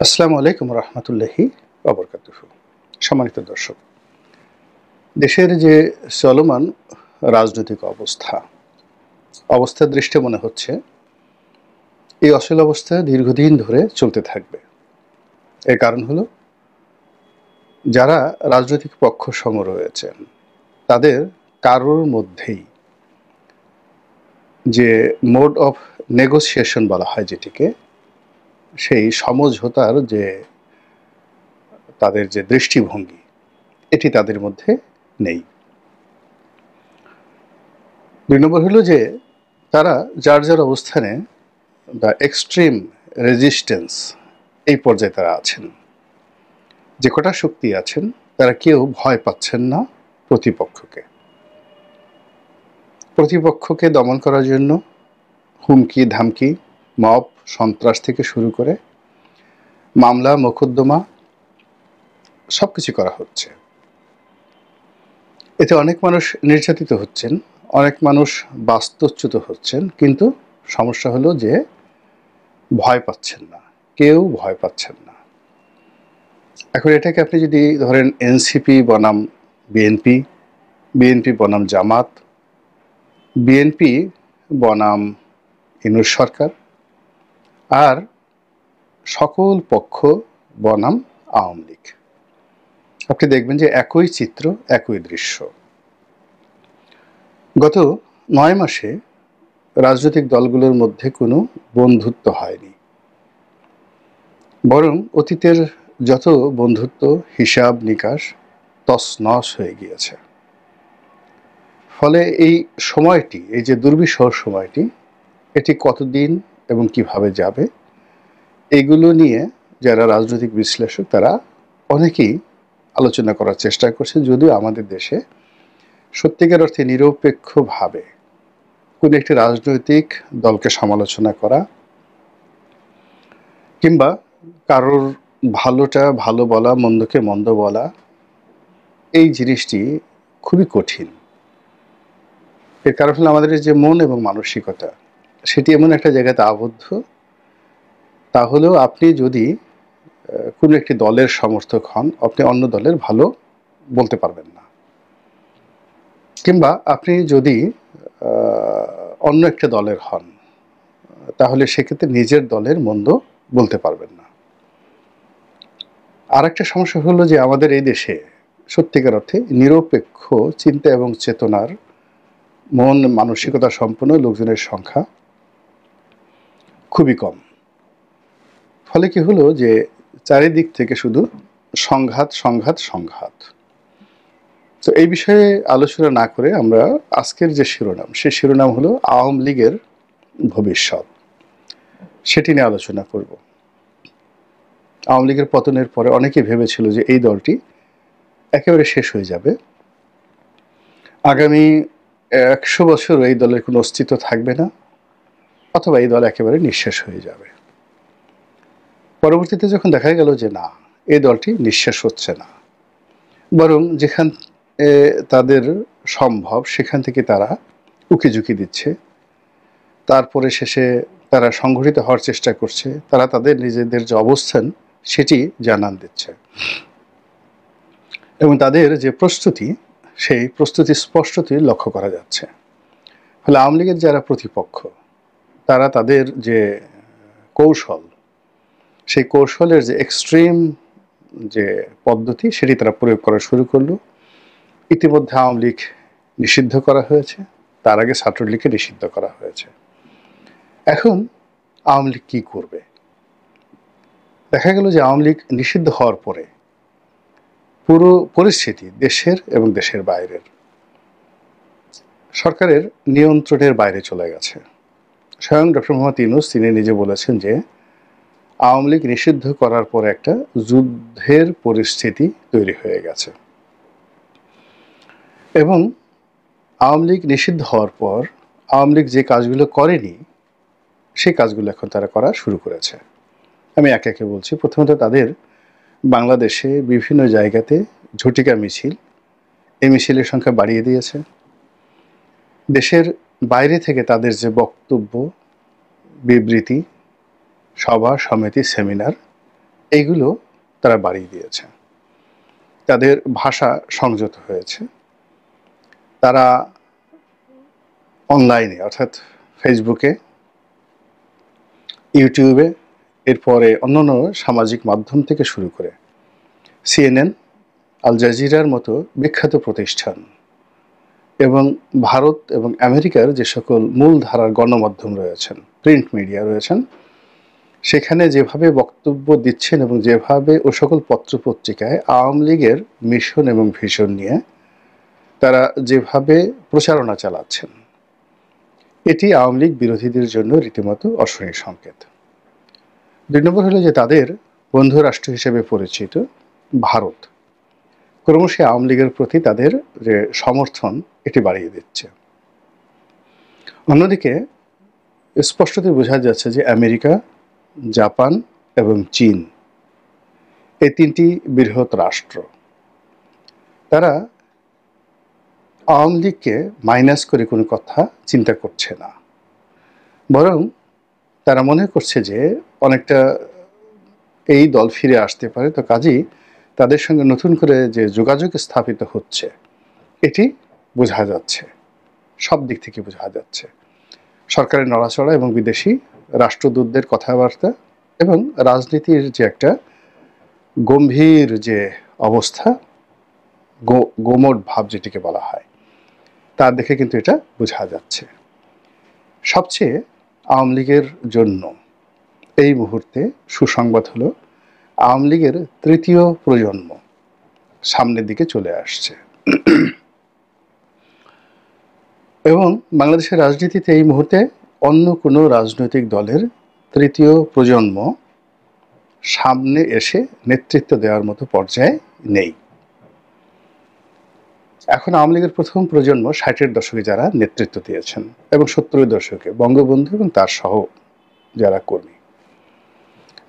আসসালামু আলাইকুম রহমতুল্লাহি ওয়া বারাকাতুহু। সম্মানিত দর্শক, দেশের যে চলমান রাজনৈতিক অবস্থার দৃষ্টে মনে হচ্ছে এই অচল অবস্থা দীর্ঘদিন ধরে চলতে থাকবে। এর কারণ হলো, যারা রাজনৈতিক পক্ষ সম রয়েছেন তাদের কারোর মধ্যেই যে মোড অফ নেগোসিয়েশন বলা হয় যেটিকে, সেই সমঝোতার যে তাদের যে দৃষ্টিভঙ্গি, এটি তাদের মধ্যে নেই। ২ নম্বর হলো যে তারা যার যার অবস্থানে বা এক্সট্রিম রেজিস্ট্যান্স এই পর্যায়ে তারা আছেন। যে কটা শক্তি আছেন তারা কেউ ভয় পাচ্ছেন না প্রতিপক্ষকে দমন করার জন্য হুমকি ধামকি, মব সন্ত্রাস থেকে শুরু করে মামলা মোকদ্দমা সবকিছু করা হচ্ছে। এতে অনেক মানুষ নির্যাতিত হচ্ছেন, অনেক মানুষ বাস্তুচ্যুত হচ্ছেন, কিন্তু সমস্যা হলো যে ভয় পাচ্ছেন না, কেউ ভয় পাচ্ছেন না। এখন এটাকে আপনি যদি ধরেন এনসিপি বনাম বিএনপি, বিএনপি বনাম জামাত, বিএনপি বনাম ইউনূস সরকার, আর সকল পক্ষ বনাম আওয়ামী লীগ, আপনি দেখবেন যে একই চিত্র, একই দৃশ্য। গত ৯ মাসে রাজনৈতিক দলগুলোর মধ্যে কোনো বন্ধুত্ব হয়নি, বরং অতীতের যত বন্ধুত্ব হিসাব নিকাশ তছনছ হয়ে গিয়েছে। ফলে এই সময়টি, এই যে দুর্বিষহ সময়টি, এটি কতদিন এবং কিভাবে যাবে, এগুলো নিয়ে যারা রাজনৈতিক বিশ্লেষক তারা অনেকেই আলোচনা করার চেষ্টা করছে। যদিও আমাদের দেশে সত্যিকার অর্থে নিরপেক্ষভাবে কোনো একটি রাজনৈতিক দলকে সমালোচনা করা কিংবা কারোর ভালোটা ভালো বলা, মন্দকে মন্দ বলা, এই জিনিসটি খুবই কঠিন। এর কারণ হলো আমাদের যে মন এবং মানসিকতা, সেটি এমন একটা জায়গাতে আবদ্ধ। তাহলেও আপনি যদি কোনো একটি দলের সমর্থক হন, আপনি অন্য দলের ভালো বলতে পারবেন না, কিংবা আপনি যদি অন্য একটা দলের হন, তাহলে সেক্ষেত্রে নিজের দলের মন্দ বলতে পারবেন না। আর একটা সমস্যা হলো যে আমাদের এই দেশে সত্যিকার অর্থে নিরপেক্ষ চিন্তা এবং চেতনার মন মানসিকতা সম্পন্ন লোকজনের সংখ্যা খুবই কম। ফলে কি হলো যে চারিদিক থেকে শুধু সংঘাত সংঘাত সংঘাত। তো এই বিষয়ে আলোচনা না করে আমরা আজকের যে শিরোনাম, সেই শিরোনাম হলো আওয়ামী লীগের ভবিষ্যৎ, সেটি নিয়ে আলোচনা করব। আওয়ামী লীগের পতনের পরে অনেকেই ভেবেছিল যে এই দলটি একেবারে শেষ হয়ে যাবে, আগামী ১০০ বছর এই দলের কোনো অস্তিত্ব থাকবে না, অথবা এই দল একেবারে নিঃশেষ হয়ে যাবে। পরবর্তীতে যখন দেখা গেল যে না, এই দলটি নিঃশেষ হচ্ছে না, বরং যেখান তাদের সম্ভব সেখান থেকে তারা উকিঝুঁকি দিচ্ছে, তারপরে শেষে তারা সংগঠিত হওয়ার চেষ্টা করছে, তারা তাদের নিজেদের যে অবস্থান সেটি জানান দিচ্ছে, এবং তাদের যে প্রস্তুতি, সেই প্রস্তুতি স্পষ্টতই লক্ষ্য করা যাচ্ছে। ফলে আওয়ামী লীগের যারা প্রতিপক্ষ, তারা তাদের যে কৌশল, সেই কৌশলের যে এক্সট্রিম যে পদ্ধতি, সেটি তারা প্রয়োগ করা শুরু করলো। ইতিমধ্যে আওয়ামী লীগ নিষিদ্ধ করা হয়েছে, তার আগে ছাত্রলীগকে নিষিদ্ধ করা হয়েছে। এখন আওয়ামী লীগ কী করবে? দেখা গেল যে আওয়ামী লীগ নিষিদ্ধ হওয়ার পরে পুরো পরিস্থিতি দেশের এবং দেশের বাইরের সরকারের নিয়ন্ত্রণের বাইরে চলে গেছে। স্বয়ং ডক্টর মোহাম্মদ ইউনূস তিনি নিজে বলেছেন যে আওয়ামী লীগ নিষিদ্ধ করার পর একটা যুদ্ধের পরিস্থিতি তৈরি হয়ে গেছে, এবং আওয়ামী লীগ নিষিদ্ধ হওয়ার পর আওয়ামী লীগ যে কাজগুলো করেনি, সেই কাজগুলো এখন তারা করা শুরু করেছে। আমি একে একে বলছি। প্রথমত, তাদের বাংলাদেশে বিভিন্ন জায়গাতে ঝটিকা মিছিল, এই মিছিলের সংখ্যা বাড়িয়ে দিয়েছে। দেশের বাইরে থেকে তাদের যে বক্তব্য, বিবৃতি, সভা সমিতি, সেমিনার, এইগুলো তারা বাড়িয়ে দিয়েছে। তাদের ভাষা সংযত হয়েছে। তারা অনলাইনে অর্থাৎ ফেসবুকে, ইউটিউবে, এরপরে অন্যান্য সামাজিক মাধ্যম থেকে শুরু করে CNN, আল জাজিরার মতো বিখ্যাত প্রতিষ্ঠান এবং ভারত এবং আমেরিকার যে সকল মূলধারার গণমাধ্যম রয়েছেন, প্রিন্ট মিডিয়া রয়েছেন, সেখানে যেভাবে বক্তব্য দিচ্ছেন এবং যেভাবে ও সকল পত্রপত্রিকায় আওয়ামী লীগের মিশন এবং ভিশন নিয়ে তারা যেভাবে প্রচারণা চালাচ্ছেন, এটি আওয়ামী লীগ বিরোধীদের জন্য রীতিমতো অশনি সংকেত। 2 নম্বর হলো যে তাদের বন্ধু রাষ্ট্র হিসেবে পরিচিত ভারত ক্রমশ আওয়ামী লীগের প্রতি তাদের যে সমর্থন এটি বাড়িয়ে দিচ্ছে। অন্যদিকে স্পষ্টতই বোঝা যাচ্ছে যে আমেরিকা, জাপান এবং চীন, এই 3টি বৃহৎ রাষ্ট্র, তারা আওয়ামী লীগকে মাইনাস করে কোনো কথা চিন্তা করছে না, বরং তারা মনে করছে যে অনেকটা এই দল ফিরে আসতে পারে, তো কাজেই তাদের সঙ্গে নতুন করে যে যোগাযোগ স্থাপিত হচ্ছে এটি বোঝা যাচ্ছে, সব দিক থেকে বোঝা যাচ্ছে। সরকারের নড়াচড়া এবং বিদেশি রাষ্ট্রদূতদের কথাবার্তা এবং রাজনীতির যে একটা গম্ভীর যে অবস্থা, গোমট ভাব যেটিকে বলা হয়, তার দেখে কিন্তু এটা বোঝা যাচ্ছে। সবচেয়ে আওয়ামী লীগের জন্য এই মুহূর্তে সুসংবাদ হলো আওয়ামী লীগের 3য় প্রজন্ম সামনের দিকে চলে আসছে এবং বাংলাদেশের রাজনীতিতে এই মুহূর্তে অন্য কোনো রাজনৈতিক দলের 3য় প্রজন্ম সামনে এসে নেতৃত্ব দেওয়ার মতো পর্যায়ে নেই। এখন আওয়ামী লীগের প্রথম প্রজন্ম 60-এর দশকে যারা নেতৃত্ব দিয়েছেন এবং 70-এর দশকে বঙ্গবন্ধু এবং তার সহ যারা কর্মী।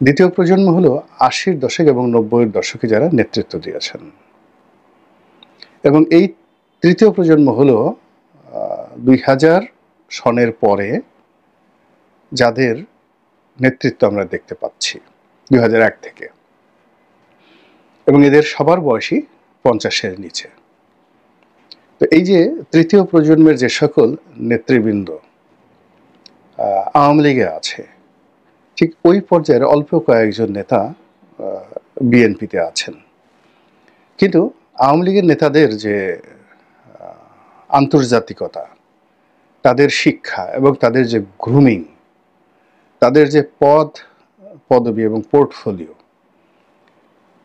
দ্বিতীয় প্রজন্ম হলো 80-এর দশক এবং 90-এর দশকে যারা নেতৃত্ব দিয়েছেন এবং এই 3য় প্রজন্ম হলো 2000 সনের পরে যাদের নেতৃত্ব আমরা দেখতে পাচ্ছি 2001 থেকে, এবং এদের সবার বয়সই 50-এর নিচে। তো এই যে 3য় প্রজন্মের যে সকল নেতৃবৃন্দ আওয়ামী লীগে আছে, ঠিক ওই পর্যায়ের অল্প কয়েকজন নেতা বিএনপিতে আছেন। কিন্তু আওয়ামী লীগের নেতাদের যে আন্তর্জাতিকতা, তাদের শিক্ষা এবং তাদের যে গ্রুমিং, তাদের যে পদবি এবং পোর্টফোলিও,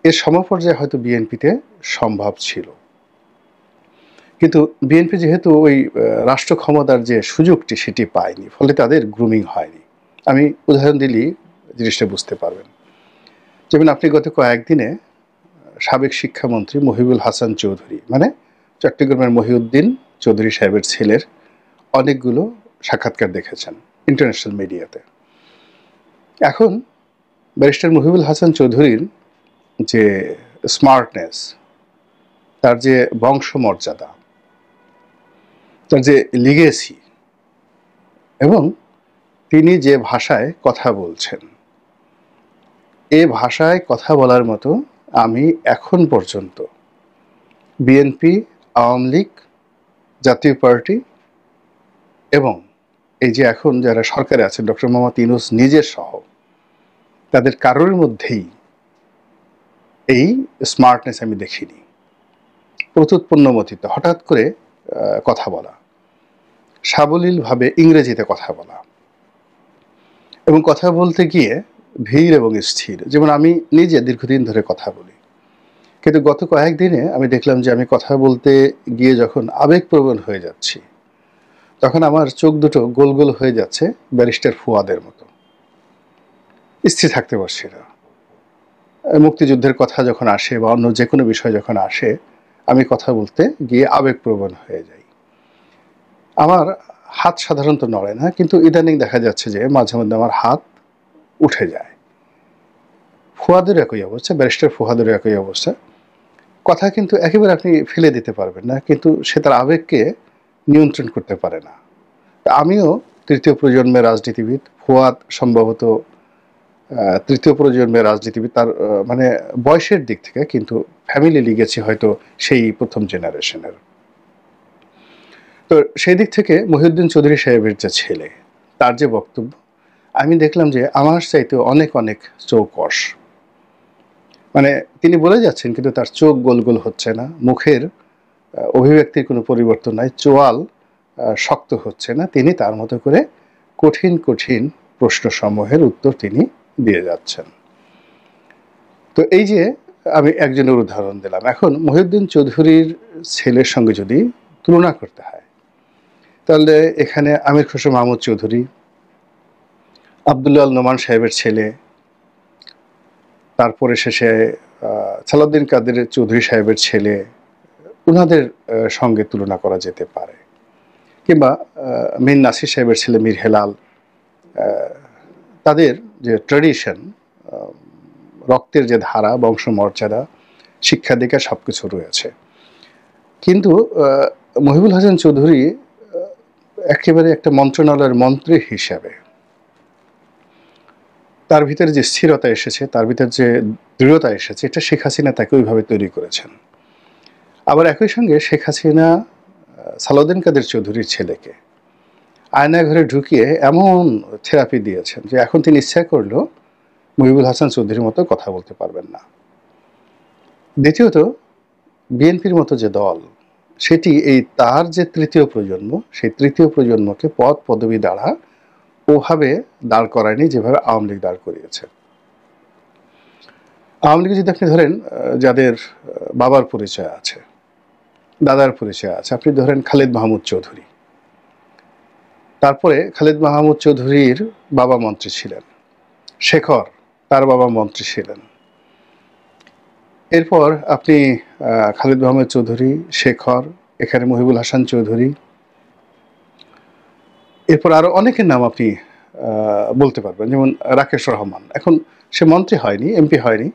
এর সমপর্যায়ে হয়তো বিএনপিতে সম্ভব ছিল। কিন্তু বিএনপি যেহেতু ওই রাষ্ট্র ক্ষমতার যে সুযোগটি সেটি পায়নি, ফলে তাদের গ্রুমিং হয়নি। আমি উদাহরণ দিলেই জিনিসটা বুঝতে পারবেন। যেমন আপনি গত কয়েকদিনে সাবেক শিক্ষামন্ত্রী মহিবুল হাসান চৌধুরী, মানে চট্টগ্রামের মহিউদ্দিন চৌধুরী সাহেবের ছেলের অনেকগুলো সাক্ষাৎকার দেখেছেন ইন্টারন্যাশনাল মিডিয়াতে। এখন ব্যারিস্টার মহিবুল হাসান চৌধুরীর যে স্মার্টনেস, তার যে বংশমর্যাদা, তার যে লিগেসি এবং তিনি যে ভাষায় কথা বলছেন, এ ভাষায় কথা বলার মতো আমি এখন পর্যন্ত বিএনপি, আওয়ামী লীগ, জাতীয় পার্টি এবং এই যে এখন যারা সরকারে আছেন ডক্টর মোহাম্মদ ইউনূস নিজের সহ, তাদের কারোর মধ্যেই এই স্মার্টনেস আমি দেখিনি। প্রত্যুৎপন্নমতিতে হঠাৎ করে কথা বলা, সাবলীলভাবে ইংরেজিতে কথা বলা এবং কথা বলতে গিয়ে ধীর এবং স্থির। যেমন আমি নিজে দীর্ঘদিন ধরে কথা বলি, কিন্তু গত কয়েকদিনে আমি দেখলাম যে আমি কথা বলতে গিয়ে যখন আবেগপ্রবণ হয়ে যাচ্ছি, তখন আমার চোখ দুটো গোল গোল হয়ে যাচ্ছে ব্যারিস্টার ফুয়াদের মতো, স্থির থাকতে পারছি না। মুক্তিযুদ্ধের কথা যখন আসে বা অন্য যে কোনো বিষয় যখন আসে, আমি কথা বলতে গিয়ে আবেগপ্রবণ হয়ে যাই। আমার হাত সাধারণত নড়ে না, কিন্তু ইদানিং দেখা যাচ্ছে যে মাঝে মধ্যে আমার হাত উঠে যায়। ফুয়াদের একই অবস্থা, ব্যারিস্টার ফুয়াদের একই অবস্থা। কথা কিন্তু একেবারে আপনি ফেলে দিতে পারবেন না, কিন্তু সে তার আবেগকে নিয়ন্ত্রণ করতে পারে না। আমিও 3য় প্রজন্মের রাজনীতিবিদ, ফুয়াদ সম্ভবত তৃতীয় প্রজন্মের রাজনীতিবিদ, তার মানে বয়সের দিক থেকে, কিন্তু ফ্যামিলি লিগেছি হয়তো সেই প্রথম জেনারেশনের। তো সেই দিক থেকে মহিউদ্দিন চৌধুরী সাহেবের যে ছেলে, তার যে বক্তব্য, আমি দেখলাম যে আমার চাইতে অনেক অনেক চৌকস। মানে তিনি বলে যাচ্ছেন কিন্তু তার চোখ গোল গোল হচ্ছে না, মুখের অভিব্যক্তির কোনো পরিবর্তন নাই, চোয়াল শক্ত হচ্ছে না। তিনি তার মতো করে কঠিন কঠিন প্রশ্নসমূহের উত্তর তিনি দিয়ে যাচ্ছেন। তো এই যে আমি একজনের উদাহরণ দিলাম, এখন মহিউদ্দিন চৌধুরীর ছেলের সঙ্গে যদি তুলনা করতে হয়, তাহলে এখানে আমির খসরু মাহমুদ চৌধুরী, আবদুল্লাহ আল নোমান সাহেবের ছেলে, তারপরে শেষে সালাউদ্দিন কাদের চৌধুরী সাহেবের ছেলে, ওনাদের সঙ্গে তুলনা করা যেতে পারে। কিংবা মীর নাসির সাহেবের ছেলে মীর হেলাল, তাদের যে ট্র্যাডিশন, রক্তের যে ধারা, বংশমর্যাদা, শিক্ষা দীক্ষা সব কিছু রয়েছে। কিন্তু মহিবুল হাসান চৌধুরী একেবারে একটা মন্ত্রণালয়ের মন্ত্রী হিসাবে তার ভিতরে যে স্থিরতা এসেছে, তার ভিতরে যে দৃঢ়তা এসেছে, এটা শেখ হাসিনা তাকে ওইভাবে তৈরি করেছেন। আবার একই সঙ্গে শেখ হাসিনা সালাউদ্দিন কাদের চৌধুরীর ছেলেকে আয়নাঘরে ঢুকিয়ে এমন থেরাপি দিয়েছেন যে এখন তিনি ইচ্ছা করলেও মহিবুল হাসান চৌধুরীর মতো কথা বলতে পারবেন না। দ্বিতীয়ত, বিএনপির মতো যে দল, সেটি এই তার যে তৃতীয় প্রজন্ম, সেই তৃতীয় প্রজন্মকে পদ পদবি দ্বারা ওভাবে দাঁড় করায়নি যেভাবে আওয়ামী লীগ দাঁড় করিয়েছে। আওয়ামী লীগে যদি আপনি ধরেন যাদের বাবার পরিচয় আছে, দাদার পরিচয় আছে, আপনি ধরেন খালেদ মাহমুদ চৌধুরী, তারপরে খালেদ মাহমুদ চৌধুরীর বাবা মন্ত্রী ছিলেন, শেখর তার বাবা মন্ত্রী ছিলেন, এরপর আপনি খালেদ মাহমুদ চৌধুরী, শেখর, এখানে মহিবুল হাসান চৌধুরী, এরপর আরো অনেকের নাম আপনি বলতে পারবেন, যেমন রাকেশ রহমান। এখন সে মন্ত্রী হয়নি, এমপি হয়নি,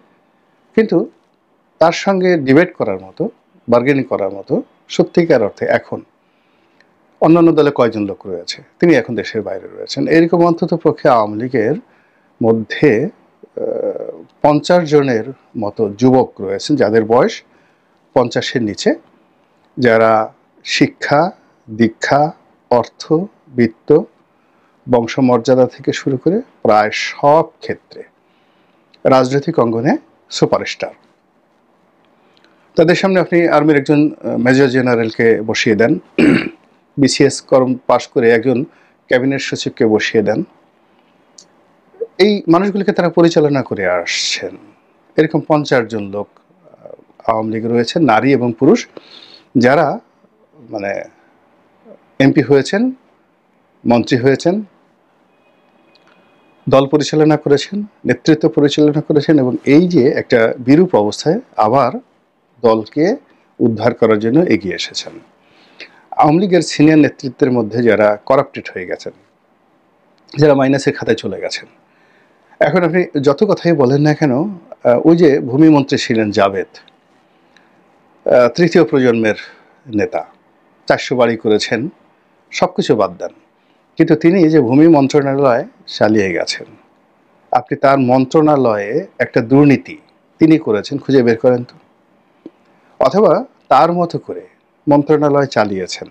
কিন্তু তার সঙ্গে ডিবেট করার মতো, বার্গেনিং করার মতো সত্যিকার অর্থে এখন অন্যান্য দলে কয়জন লোক রয়েছে? তিনি এখন দেশের বাইরে রয়েছেন। এরকম অন্তত পক্ষে আওয়ামী লীগের মধ্যে 50 জনের মতো যুবক রয়েছেন যাদের বয়স 50-এর নিচে, যারা শিক্ষা, দীক্ষা, অর্থ, বিত্ত, বংশমর্যাদা থেকে শুরু করে প্রায় সব ক্ষেত্রে রাজনৈতিক অঙ্গনে সুপারস্টার। তাদের সামনে আপনি আর্মির একজন মেজর জেনারেলকে বসিয়ে দেন, বিসিএস কর্ম পাশ করে একজন ক্যাবিনেট সচিবকে বসিয়ে দেন, এই মানুষগুলিকে তারা পরিচালনা করে আসছেন। এরকম 50 জন লোক আওয়ামী লীগ রয়েছে, নারী এবং পুরুষ, যারা মানে এমপি হয়েছেন, মন্ত্রী হয়েছেন, দল পরিচালনা করেছেন, নেতৃত্ব পরিচালনা করেছেন, এবং এই যে একটা বিরূপ অবস্থায় আবার দলকে উদ্ধার করার জন্য এগিয়ে এসেছেন। আওয়ামী লীগের সিনিয়র নেতৃত্বের মধ্যে যারা করাপ্টেড হয়ে গেছেন, যারা মাইনাসের খাতায় চলে গেছেন, এখন আপনি যত কথাই বলেন না কেন, ওই যে ভূমিমন্ত্রী ছিলেন জাভেদ, তৃতীয় প্রজন্মের নেতা, 400 বাড়ি করেছেন, সব কিছু বাদ দেন, কিন্তু তিনি যে ভূমি মন্ত্রণালয় চালিয়ে গেছেন, আপনি তার মন্ত্রণালয়ে একটা দুর্নীতি তিনি করেছেন খুঁজে বের করেন তো, অথবা তার মতো করে মন্ত্রণালয় চালিয়েছেন।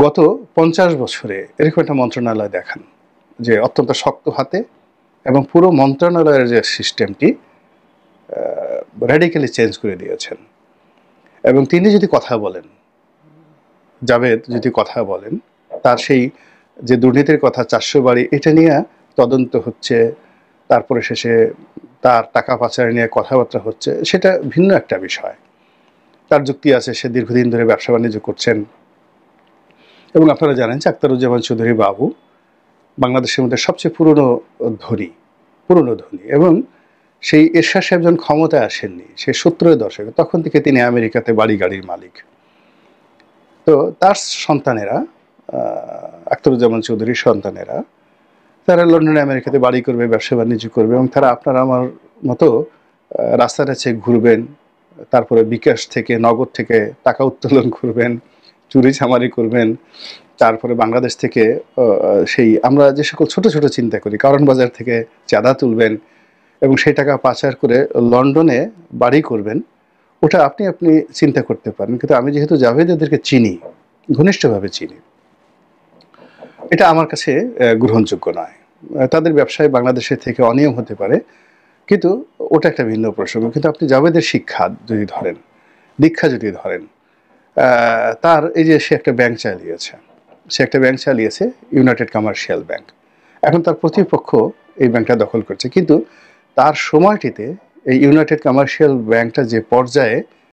গত 50 বছরে এরকম একটা মন্ত্রণালয় দেখান যে অত্যন্ত শক্ত হাতে এবং পুরো মন্ত্রণালয়ের যে সিস্টেমটি র্যাডিক্যালি চেঞ্জ করে দিয়েছেন। এবং তিনি যদি কথা বলেন, জাভেদ যদি কথা বলেন, তার সেই যে দুর্নীতির কথা 400 বাড়ি, এটা নিয়ে তদন্ত হচ্ছে, তারপরে শেষে তার টাকা পাচার নিয়ে কথাবার্তা হচ্ছে, সেটা ভিন্ন একটা বিষয়। তার যুক্তি আছে, সে দীর্ঘদিন ধরে ব্যবসা বাণিজ্য করছেন, এবং আপনারা জানেন যে আখতারুজ্জামান চৌধুরী বাবু বাংলাদেশের মধ্যে সবচেয়ে পুরনো ধনী, এবং সেই এরশাদ সাহেব যখন ক্ষমতায় আসেননি, সেই 70-এর দশকে, তখন থেকে তিনি আমেরিকাতে বাড়ি গাড়ির মালিক। তো তার সন্তানেরা, আখতারুজ্জামান চৌধুরীর সন্তানেরা, তারা লন্ডনে আমেরিকাতে বাড়ি করবে, ব্যবসা বাণিজ্য করবে, এবং তারা আপনার আমার মতো রাস্তার কাছে ঘুরবেন, তারপরে বিকাশ থেকে, নগদ থেকে টাকা উত্তোলন করবেন, চুরি চামারি করবেন, তারপরে বাংলাদেশ থেকে সেই আমরা যে সকল ছোট ছোট চিন্তা করি, কারণ বাজার থেকে চাঁদা তুলবেন এবং সেই টাকা পাচার করে লন্ডনে বাড়ি করবেন, ওটা আপনি আপনি চিন্তা করতে পারেন। কিন্তু আমি যেহেতু জাভেদদেরকে চিনি, ঘনিষ্ঠভাবে চিনি, এটা আমার কাছে গ্রহণযোগ্য নয়। তাদের ব্যবসায় বাংলাদেশের থেকে অনিয়ম হতে পারে, কিন্তু ওটা একটা ভিন্ন প্রসঙ্গ। কিন্তু আপনি জাভেদের শিক্ষা যদি ধরেন, দীক্ষা যদি ধরেন, তার এই যে সে একটা ব্যাংক চালিয়েছে, ইউনাইটেড কমার্শিয়াল ব্যাংক। এখন তার প্রতিপক্ষ এই ব্যাংকটা দখল করছে, কিন্তু তার সময়টিতে এই ইউনাইটেড কমার্শিয়াল ব্যাংকটা যে পর্যায়ে